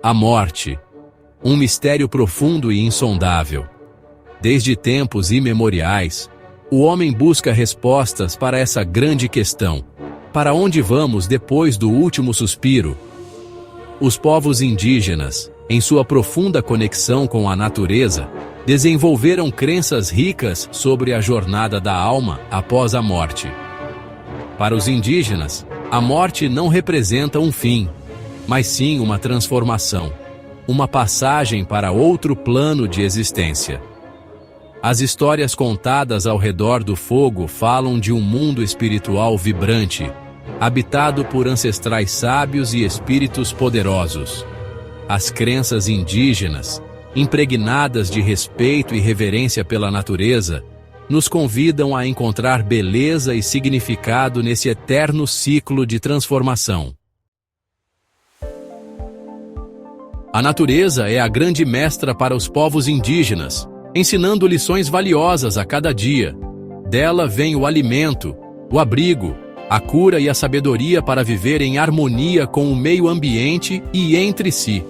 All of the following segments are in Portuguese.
A morte. Um mistério profundo e insondável. Desde tempos imemoriais, o homem busca respostas para essa grande questão. Para onde vamos depois do último suspiro? Os povos indígenas, em sua profunda conexão com a natureza, desenvolveram crenças ricas sobre a jornada da alma após a morte. Para os indígenas, a morte não representa um fim, mas sim uma transformação, uma passagem para outro plano de existência. As histórias contadas ao redor do fogo falam de um mundo espiritual vibrante, habitado por ancestrais sábios e espíritos poderosos. As crenças indígenas, impregnadas de respeito e reverência pela natureza, nos convidam a encontrar beleza e significado nesse eterno ciclo de transformação. A natureza é a grande mestra para os povos indígenas, ensinando lições valiosas a cada dia. Dela vem o alimento, o abrigo, a cura e a sabedoria para viver em harmonia com o meio ambiente e entre si.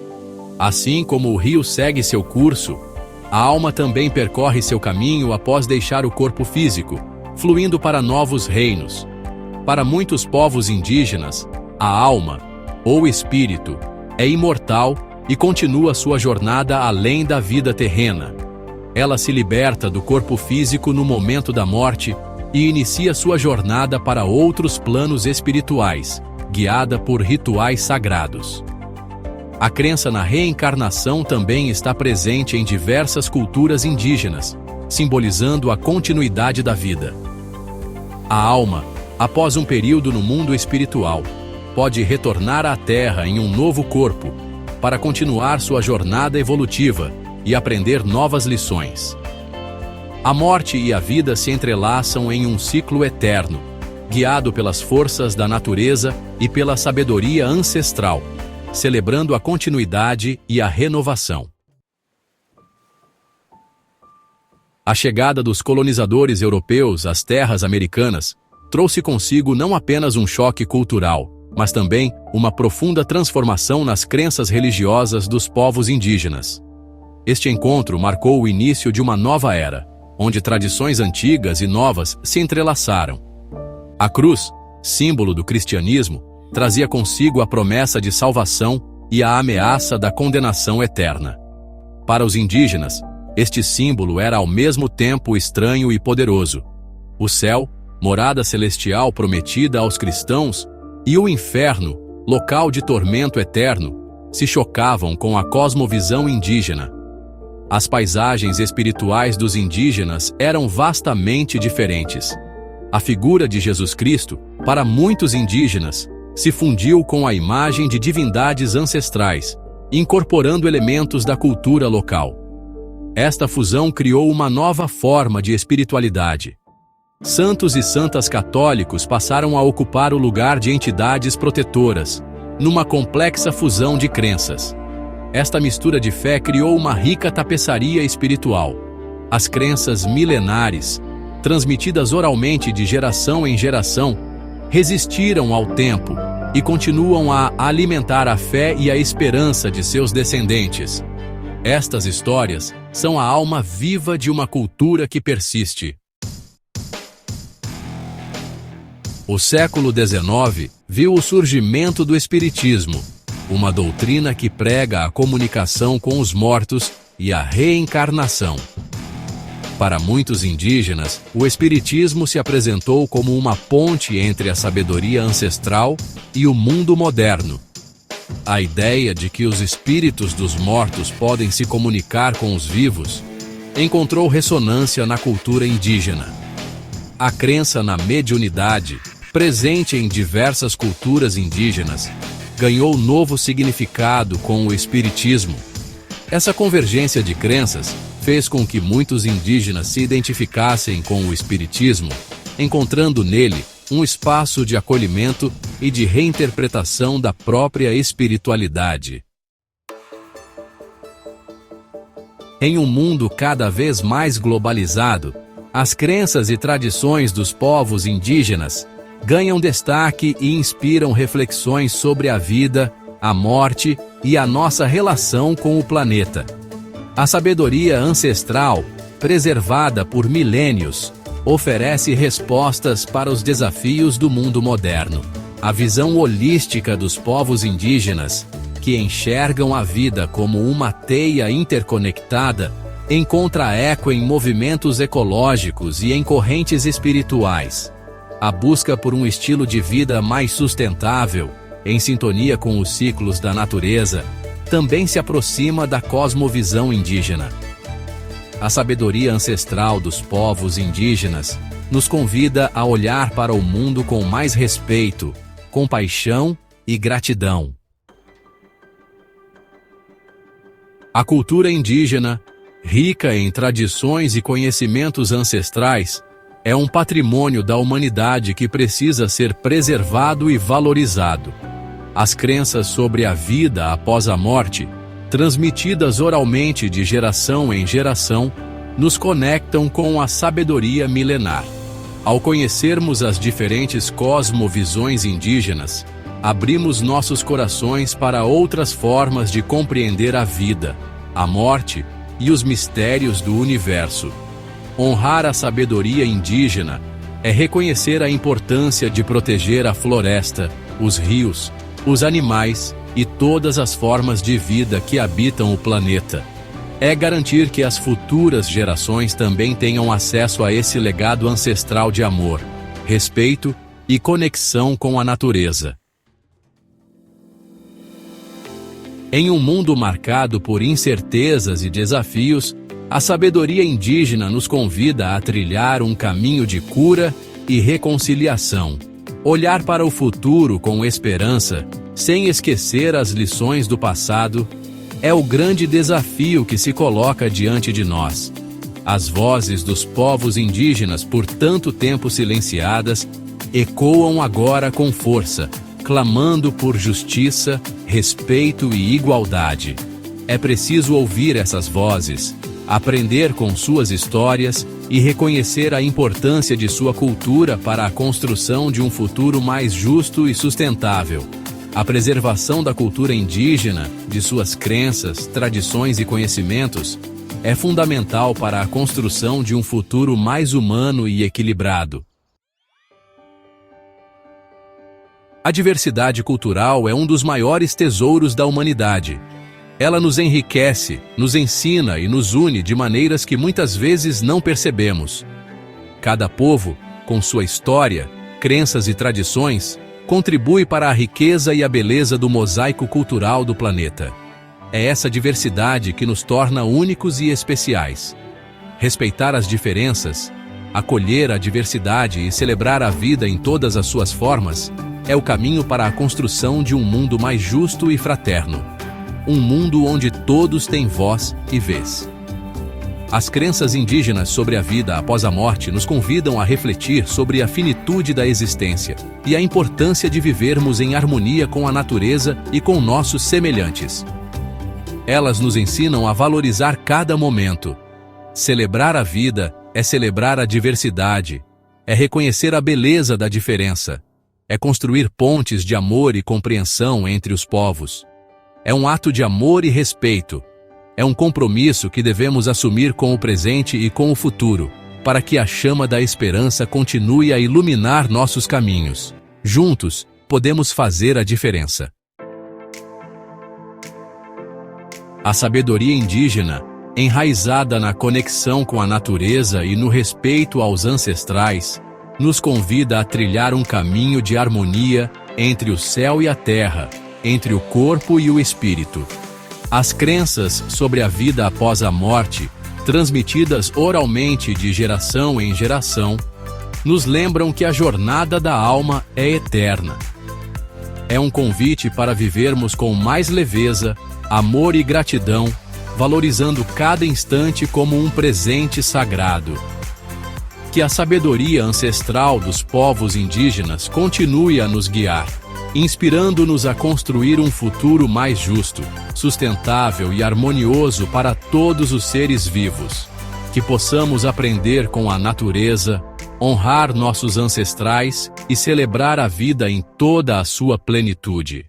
Assim como o rio segue seu curso, a alma também percorre seu caminho após deixar o corpo físico, fluindo para novos reinos. Para muitos povos indígenas, a alma, ou espírito, é imortal e continua sua jornada além da vida terrena. Ela se liberta do corpo físico no momento da morte e inicia sua jornada para outros planos espirituais, guiada por rituais sagrados. A crença na reencarnação também está presente em diversas culturas indígenas, simbolizando a continuidade da vida. A alma, após um período no mundo espiritual, pode retornar à Terra em um novo corpo, para continuar sua jornada evolutiva e aprender novas lições. A morte e a vida se entrelaçam em um ciclo eterno, guiado pelas forças da natureza e pela sabedoria ancestral, celebrando a continuidade e a renovação. A chegada dos colonizadores europeus às terras americanas trouxe consigo não apenas um choque cultural, mas também uma profunda transformação nas crenças religiosas dos povos indígenas. Este encontro marcou o início de uma nova era, onde tradições antigas e novas se entrelaçaram. A cruz, símbolo do cristianismo, trazia consigo a promessa de salvação e a ameaça da condenação eterna. Para os indígenas, este símbolo era ao mesmo tempo estranho e poderoso. O céu, morada celestial prometida aos cristãos, e o inferno, local de tormento eterno, se chocavam com a cosmovisão indígena. As paisagens espirituais dos indígenas eram vastamente diferentes. A figura de Jesus Cristo, para muitos indígenas, se fundiu com a imagem de divindades ancestrais, incorporando elementos da cultura local. Esta fusão criou uma nova forma de espiritualidade. Santos e santas católicos passaram a ocupar o lugar de entidades protetoras, numa complexa fusão de crenças. Esta mistura de fé criou uma rica tapeçaria espiritual. As crenças milenares, transmitidas oralmente de geração em geração, resistiram ao tempo e continuam a alimentar a fé e a esperança de seus descendentes. Estas histórias são a alma viva de uma cultura que persiste. O século XIX viu o surgimento do Espiritismo, uma doutrina que prega a comunicação com os mortos e a reencarnação. Para muitos indígenas, o Espiritismo se apresentou como uma ponte entre a sabedoria ancestral e o mundo moderno. A ideia de que os espíritos dos mortos podem se comunicar com os vivos encontrou ressonância na cultura indígena. A crença na mediunidade, presente em diversas culturas indígenas, ganhou novo significado com o Espiritismo. Essa convergência de crenças fez com que muitos indígenas se identificassem com o Espiritismo, encontrando nele um espaço de acolhimento e de reinterpretação da própria espiritualidade. Em um mundo cada vez mais globalizado, as crenças e tradições dos povos indígenas ganham destaque e inspiram reflexões sobre a vida a morte e a nossa relação com o planeta. A sabedoria ancestral, preservada por milênios, oferece respostas para os desafios do mundo moderno. A visão holística dos povos indígenas, que enxergam a vida como uma teia interconectada, encontra eco em movimentos ecológicos e em correntes espirituais. A busca por um estilo de vida mais sustentável, em sintonia com os ciclos da natureza, também se aproxima da cosmovisão indígena. A sabedoria ancestral dos povos indígenas nos convida a olhar para o mundo com mais respeito, compaixão e gratidão. A cultura indígena, rica em tradições e conhecimentos ancestrais, é um patrimônio da humanidade que precisa ser preservado e valorizado. As crenças sobre a vida após a morte, transmitidas oralmente de geração em geração, nos conectam com a sabedoria milenar. Ao conhecermos as diferentes cosmovisões indígenas, abrimos nossos corações para outras formas de compreender a vida, a morte e os mistérios do universo. Honrar a sabedoria indígena é reconhecer a importância de proteger a floresta, os rios, os animais e todas as formas de vida que habitam o planeta. É garantir que as futuras gerações também tenham acesso a esse legado ancestral de amor, respeito e conexão com a natureza. Em um mundo marcado por incertezas e desafios, a sabedoria indígena nos convida a trilhar um caminho de cura e reconciliação. Olhar para o futuro com esperança, sem esquecer as lições do passado, é o grande desafio que se coloca diante de nós. As vozes dos povos indígenas, por tanto tempo silenciadas, ecoam agora com força, clamando por justiça, respeito e igualdade. É preciso ouvir essas vozes, aprender com suas histórias e reconhecer a importância de sua cultura para a construção de um futuro mais justo e sustentável. A preservação da cultura indígena, de suas crenças, tradições e conhecimentos, é fundamental para a construção de um futuro mais humano e equilibrado. A diversidade cultural é um dos maiores tesouros da humanidade. Ela nos enriquece, nos ensina e nos une de maneiras que muitas vezes não percebemos. Cada povo, com sua história, crenças e tradições, contribui para a riqueza e a beleza do mosaico cultural do planeta. É essa diversidade que nos torna únicos e especiais. Respeitar as diferenças, acolher a diversidade e celebrar a vida em todas as suas formas é o caminho para a construção de um mundo mais justo e fraterno. Um mundo onde todos têm voz e vez. As crenças indígenas sobre a vida após a morte nos convidam a refletir sobre a finitude da existência e a importância de vivermos em harmonia com a natureza e com nossos semelhantes. Elas nos ensinam a valorizar cada momento. Celebrar a vida é celebrar a diversidade, é reconhecer a beleza da diferença, é construir pontes de amor e compreensão entre os povos. É um ato de amor e respeito. É um compromisso que devemos assumir com o presente e com o futuro, para que a chama da esperança continue a iluminar nossos caminhos. Juntos, podemos fazer a diferença. A sabedoria indígena, enraizada na conexão com a natureza e no respeito aos ancestrais, nos convida a trilhar um caminho de harmonia entre o céu e a terra, entre o corpo e o espírito. As crenças sobre a vida após a morte, transmitidas oralmente de geração em geração, nos lembram que a jornada da alma é eterna. É um convite para vivermos com mais leveza, amor e gratidão, valorizando cada instante como um presente sagrado. Que a sabedoria ancestral dos povos indígenas continue a nos guiar, inspirando-nos a construir um futuro mais justo, sustentável e harmonioso para todos os seres vivos. Que possamos aprender com a natureza, honrar nossos ancestrais e celebrar a vida em toda a sua plenitude.